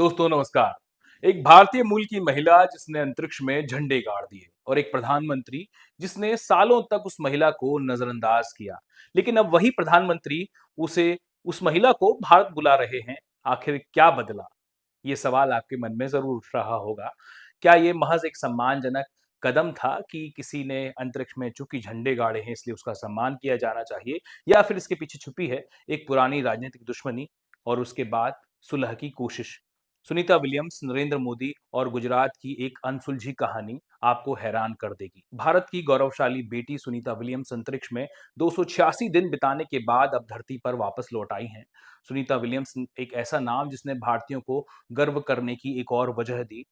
दोस्तों नमस्कार। एक भारतीय मूल की महिला जिसने अंतरिक्ष में झंडे गाड़ दिए और एक प्रधानमंत्री जिसने सालों तक उस महिला को नजरअंदाज किया। लेकिन अब वही प्रधानमंत्री उसे उस महिला को भारत बुला रहे हैं। आखिर क्या बदला? ये सवाल आपके मन में जरूर उठ रहा होगा। क्या ये महज एक सम्मानजनक कदम था कि किसी ने अंतरिक्ष में चूंकि झंडे गाड़े हैं इसलिए उसका सम्मान किया जाना चाहिए, या फिर इसके पीछे छुपी है एक पुरानी राजनीतिक दुश्मनी और उसके बाद सुलह की कोशिश? सुनीता विलियम्स, नरेंद्र मोदी और गुजरात की एक अनसुलझी कहानी आपको हैरान कर देगी। भारत की गौरवशाली बेटी सुनीता विलियम्स अंतरिक्ष में 286 दिन बिताने के बाद अब धरती पर वापस लौट आई हैं। सुनीता विलियम्स एक ऐसा नाम जिसने भारतीयों को गर्व करने की एक और वजह दी।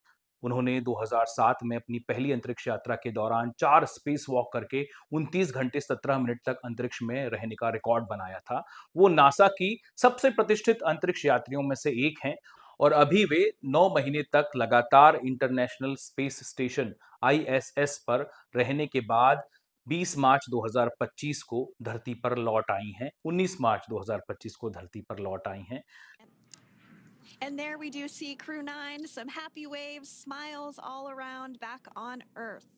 उन्होंने 2007 में अपनी पहली अंतरिक्ष यात्रा के दौरान 4 स्पेस वॉक करके 29 घंटे 17 मिनट तक अंतरिक्ष में रहने का रिकॉर्ड बनाया था। वो नासा की सबसे प्रतिष्ठित अंतरिक्ष यात्रियों में से एक हैं और अभी वे 9 महीने तक लगातार इंटरनेशनल स्पेस स्टेशन आईएसएस पर रहने के बाद 20 मार्च 2025 को धरती पर लौट आई हैं। 19 मार्च 2025 को धरती पर लौट आई हैं। And there we do see Crew 9, some happy waves, smiles all around back on Earth.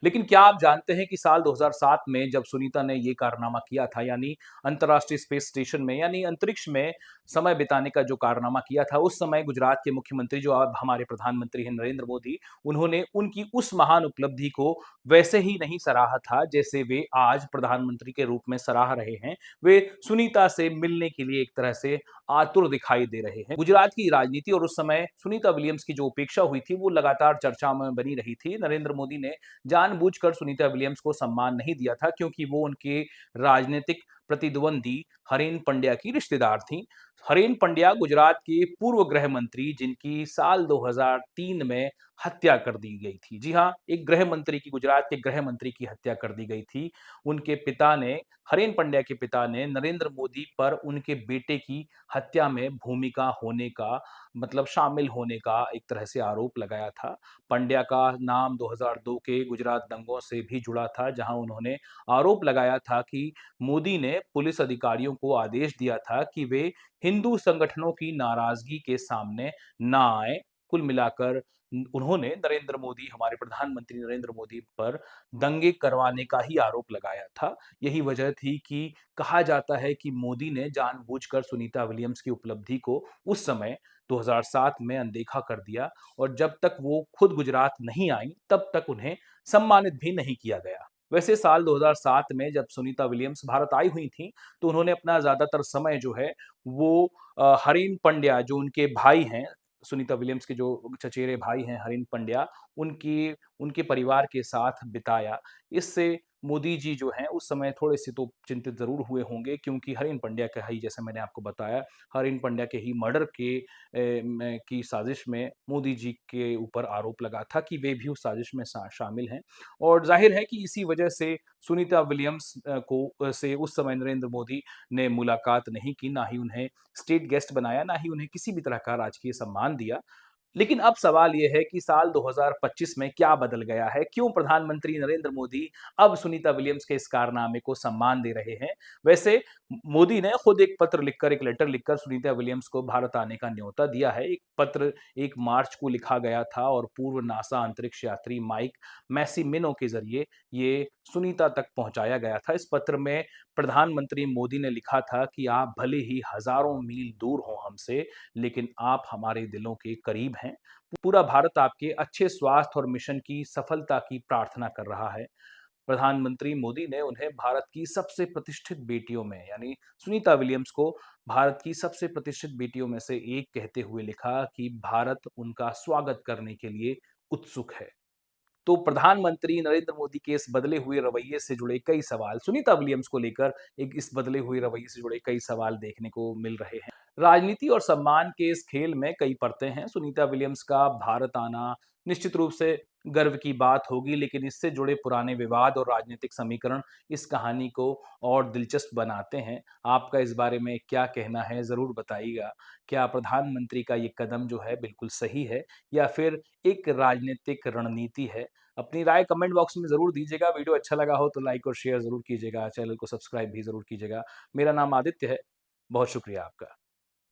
लेकिन क्या आप जानते हैं कि साल 2007 में जब सुनीता ने ये कारनामा किया था, यानी अंतर्राष्ट्रीय स्पेस स्टेशन में यानी अंतरिक्ष में समय बिताने का जो कारनामा किया था, उस समय गुजरात के मुख्यमंत्री जो अब हमारे प्रधानमंत्री हैं नरेंद्र मोदी, उन्होंने उनकी उस महान उपलब्धि को वैसे ही नहीं सराहा था जैसे वे आज प्रधानमंत्री के रूप में सराह रहे हैं। वे सुनीता से मिलने के लिए एक तरह से आतुर दिखाई दे रहे हैं। गुजरात की राजनीति और उस समय सुनीता विलियम्स की जो उपेक्षा हुई थी वो लगातार चर्चा में बनी रही थी। नरेंद्र मोदी ने जानबूझकर सुनीता विलियम्स को सम्मान नहीं दिया था क्योंकि वो उनके राजनीतिक प्रतिद्वंदी हरेन पंड्या की रिश्तेदार थीं। हरेन पंड्या गुजरात के पूर्व गृह मंत्री जिनकी साल 2003 में हत्या कर दी गई थी। जी हाँ, एक गृह मंत्री की, गुजरात के गृह मंत्री की हत्या कर दी गई थी। उनके पिता ने, हरेन पंड्या के पिता ने नरेंद्र मोदी पर उनके बेटे की हत्या में भूमिका होने का, मतलब शामिल होने का एक तरह से आरोप लगाया था। पंड्या का नाम 2002 के गुजरात दंगों से भी जुड़ा था, जहां उन्होंने आरोप लगाया था कि मोदी ने पुलिस अधिकारियों को आदेश दिया था कि वे हिंदू संगठनों की नाराजगी के सामने ना आए। कुल मिलाकर उन्होंने नरेंद्र मोदी, हमारे प्रधानमंत्री नरेंद्र मोदी पर दंगे करवाने का ही आरोप लगाया था। यही वजह थी कि कहा जाता है कि मोदी ने जानबूझकर सुनीता विलियम्स की उपलब्धि को उस समय 2007 में अनदेखा कर दिया और जब तक वो खुद गुजरात नहीं आई तब तक उन्हें सम्मानित भी नहीं किया गया। वैसे साल 2007 में जब सुनीता विलियम्स भारत आई हुई थीं, तो उन्होंने अपना ज़्यादातर समय जो है वो हरीन पंड्या, जो उनके भाई हैं, सुनीता विलियम्स के जो चचेरे भाई हैं हरीन पंड्या, उनकी उनके परिवार के साथ बिताया। इससे मोदी जी जो हैं उस समय थोड़े-से तो चिंतित ज़रूर हुए होंगे क्योंकि हरीन पंड्या का ही, जैसे मैंने आपको बताया, हरीन पंड्या के ही मर्डर के में की साजिश में मोदी जी के ऊपर आरोप लगा था कि वे भी उस साजिश में शामिल हैं। और जाहिर है कि इसी वजह से सुनीता विलियम्स से उस समय नरेंद्र मोदी ने मुलाकात नहीं की, ना ही उन्हें स्टेट गेस्ट बनाया, ना ही उन्हें किसी भी तरह का राजकीय सम्मान दिया। लेकिन अब सवाल ये है कि साल 2025 में क्या बदल गया है? क्यों प्रधानमंत्री नरेंद्र मोदी अब सुनीता विलियम्स के इस कारनामे को सम्मान दे रहे हैं? वैसे मोदी ने खुद एक पत्र लिखकर, एक लेटर लिखकर सुनीता विलियम्स को भारत आने का न्योता दिया है। एक पत्र 1 मार्च को लिखा गया था और पूर्व नासा अंतरिक्ष यात्री माइक मैसिमिनो के ज़रिए ये सुनीता तक पहुँचाया गया था। इस पत्र में प्रधानमंत्री मोदी ने लिखा था कि आप भले ही हज़ारों मील दूर हों हमसे, लेकिन आप हमारे दिलों के करीब हैं। पूरा भारत आपके अच्छे स्वास्थ्य और मिशन की सफलता की प्रार्थना कर रहा है। प्रधानमंत्री मोदी ने उन्हें भारत की सबसे प्रतिष्ठित बेटियों में, यानी सुनीता विलियम्स को भारत की सबसे प्रतिष्ठित बेटियों में से एक कहते हुए लिखा कि भारत उनका स्वागत करने के लिए उत्सुक है। तो प्रधानमंत्री नरेंद्र मोदी के इस बदले हुए रवैये से जुड़े कई सवाल, सुनीता विलियम्स को लेकर एक इस बदले हुए रवैये से जुड़े कई सवाल देखने को मिल रहे हैं। राजनीति और सम्मान के इस खेल में कई परतें हैं। सुनीता विलियम्स का भारत आना निश्चित रूप से गर्व की बात होगी, लेकिन इससे जुड़े पुराने विवाद और राजनीतिक समीकरण इस कहानी को और दिलचस्प बनाते हैं। आपका इस बारे में क्या कहना है, ज़रूर बताइएगा। क्या प्रधानमंत्री का ये कदम जो है बिल्कुल सही है, या फिर एक राजनीतिक रणनीति है? अपनी राय कमेंट बॉक्स में ज़रूर दीजिएगा। वीडियो अच्छा लगा हो तो लाइक और शेयर ज़रूर कीजिएगा। चैनल को सब्सक्राइब भी ज़रूर कीजिएगा। मेरा नाम आदित्य है। बहुत शुक्रिया आपका।